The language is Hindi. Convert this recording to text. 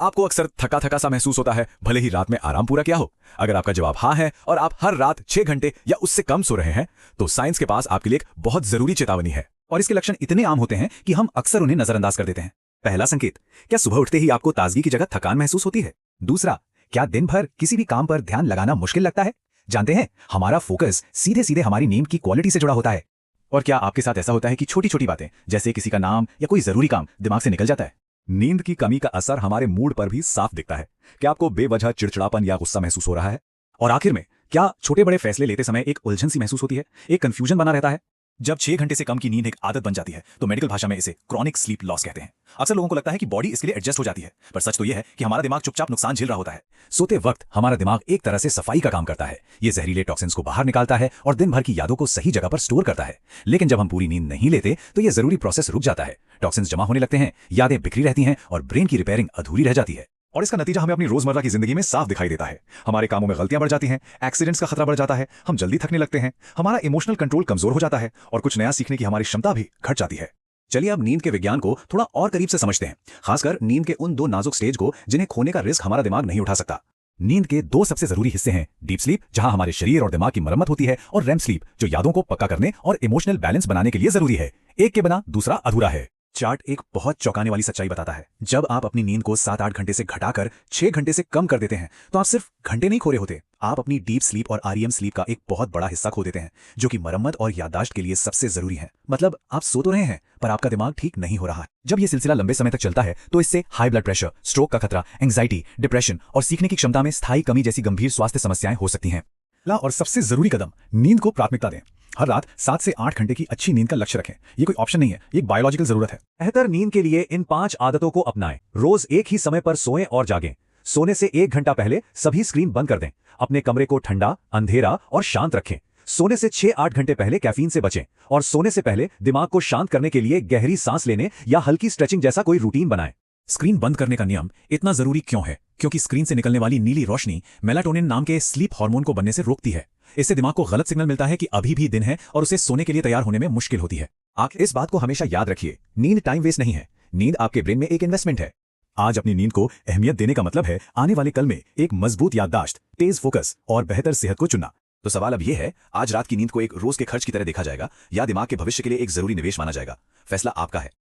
आपको अक्सर थका थका सा महसूस होता है, भले ही रात में आराम पूरा किया हो? अगर आपका जवाब हाँ है और आप हर रात 6 घंटे या उससे कम सो रहे हैं, तो साइंस के पास आपके लिए एक बहुत जरूरी चेतावनी है। और इसके लक्षण इतने आम होते हैं कि हम अक्सर उन्हें नजरअंदाज कर देते हैं। पहला संकेत, क्या सुबह उठते ही आपको ताजगी की जगह थकान महसूस होती है? दूसरा, क्या दिन भर किसी भी काम पर ध्यान लगाना मुश्किल लगता है? जानते हैं, हमारा फोकस सीधे सीधे हमारी नींद की क्वालिटी से जुड़ा होता है। और क्या आपके साथ ऐसा होता है कि छोटी छोटी बातें, जैसे किसी का नाम या कोई जरूरी काम, दिमाग से निकल जाता है? नींद की कमी का असर हमारे मूड पर भी साफ दिखता है। क्या आपको बेवजह चिड़चिड़ापन या गुस्सा महसूस हो रहा है? और आखिर में, क्या छोटे बड़े फैसले लेते समय एक उलझन सी महसूस होती है, एक कंफ्यूजन बना रहता है? जब 6 घंटे से कम की नींद एक आदत बन जाती है तो मेडिकल भाषा में इसे क्रॉनिक स्लीप लॉस कहते हैं। अक्सर लोगों को लगता है कि बॉडी इसके लिए एडजस्ट हो जाती है, पर सच तो यह है कि हमारा दिमाग चुपचाप नुकसान झेल रहा होता है। सोते वक्त हमारा दिमाग एक तरह से सफाई का काम करता है। ये जहरीले टॉक्सिन्स को बाहर निकालता है और दिन भर की यादों को सही जगह पर स्टोर करता है। लेकिन जब हम पूरी नींद नहीं लेते तो यह जरूरी प्रोसेस रुक जाता है, टॉक्सिन्स जमा होने लगते हैं, यादें बिखरी रहती हैं और ब्रेन की रिपेयरिंग अधूरी रह जाती है। और इसका नतीजा हमें अपनी रोजमर्रा की जिंदगी में साफ दिखाई देता है। हमारे कामों में गलतियां बढ़ जाती हैं, एक्सीडेंट्स का खतरा बढ़ जाता है, हम जल्दी थकने लगते हैं, हमारा इमोशनल कंट्रोल कमजोर हो जाता है और कुछ नया सीखने की हमारी क्षमता भी घट जाती है। चलिए अब नींद के विज्ञान को थोड़ा और करीब से समझते हैं, खासकर नींद के उन 2 नाजुक स्टेज को जिन्हें खोने का रिस्क हमारा दिमाग नहीं उठा सकता। नींद के 2 सबसे जरूरी हिस्से हैं, डीप स्लीप जहां हमारे शरीर और दिमाग की मरम्मत होती है, और रेम स्लीप जो यादों को पक्का करने और इमोशनल बैलेंस बनाने के लिए जरूरी है। एक के बिना दूसरा अधूरा है। चार्ट एक बहुत चौंकाने वाली सच्चाई बताता है। जब आप अपनी नींद को 7-8 घंटे से घटाकर 6 घंटे से कम कर देते हैं तो आप सिर्फ घंटे नहीं खो रहे होते, आप अपनी डीप स्लीप और आरईएम स्लीप का एक बहुत बड़ा हिस्सा खो देते हैं, जो कि मरम्मत और याददाश्त के लिए सबसे जरूरी है। मतलब आप सो तो रहे हैं पर आपका दिमाग ठीक नहीं हो रहा है। जब यह सिलसिला लंबे समय तक चलता है तो इससे हाई ब्लड प्रेशर, स्ट्रोक का खतरा, एंग्जाइटी, डिप्रेशन और सीखने की क्षमता में स्थायी कमी जैसी गंभीर स्वास्थ्य समस्याएं हो सकती हैं। और सबसे जरूरी कदम, नींद को प्राथमिकता दें। हर रात 7 से 8 घंटे की अच्छी नींद का लक्ष्य रखें। ये कोई ऑप्शन नहीं है, ये एक बायोलॉजिकल जरूरत है। बेहतर नींद के लिए इन 5 आदतों को अपनाएं। रोज एक ही समय पर सोएं और जागें। सोने से 1 घंटा पहले सभी स्क्रीन बंद कर दें। अपने कमरे को ठंडा, अंधेरा और शांत रखें। सोने से 6-8 घंटे पहले कैफीन से बचें और सोने से पहले दिमाग को शांत करने के लिए गहरी सांस लेने या हल्की स्ट्रेचिंग जैसा कोई रूटीन बनाएं। स्क्रीन बंद करने का नियम इतना जरूरी क्यों है? क्योंकि स्क्रीन से निकलने वाली नीली रोशनी मेलाटोनिन नाम के स्लीप हार्मोन को बनने से रोकती है। इससे दिमाग को गलत सिग्नल मिलता है कि अभी भी दिन है और उसे सोने के लिए तैयार होने में मुश्किल होती है। आप इस बात को हमेशा याद रखिए, नींद टाइम वेस्ट नहीं है, नींद आपके ब्रेन में एक इन्वेस्टमेंट है। आज अपनी नींद को अहमियत देने का मतलब है आने वाले कल में एक मजबूत याददाश्त, तेज फोकस और बेहतर सेहत को चुनना। तो सवाल अब यह है, आज रात की नींद को एक रोज के खर्च की तरह देखा जाएगा या दिमाग के भविष्य के लिए एक जरूरी निवेश माना जाएगा? फैसला आपका है।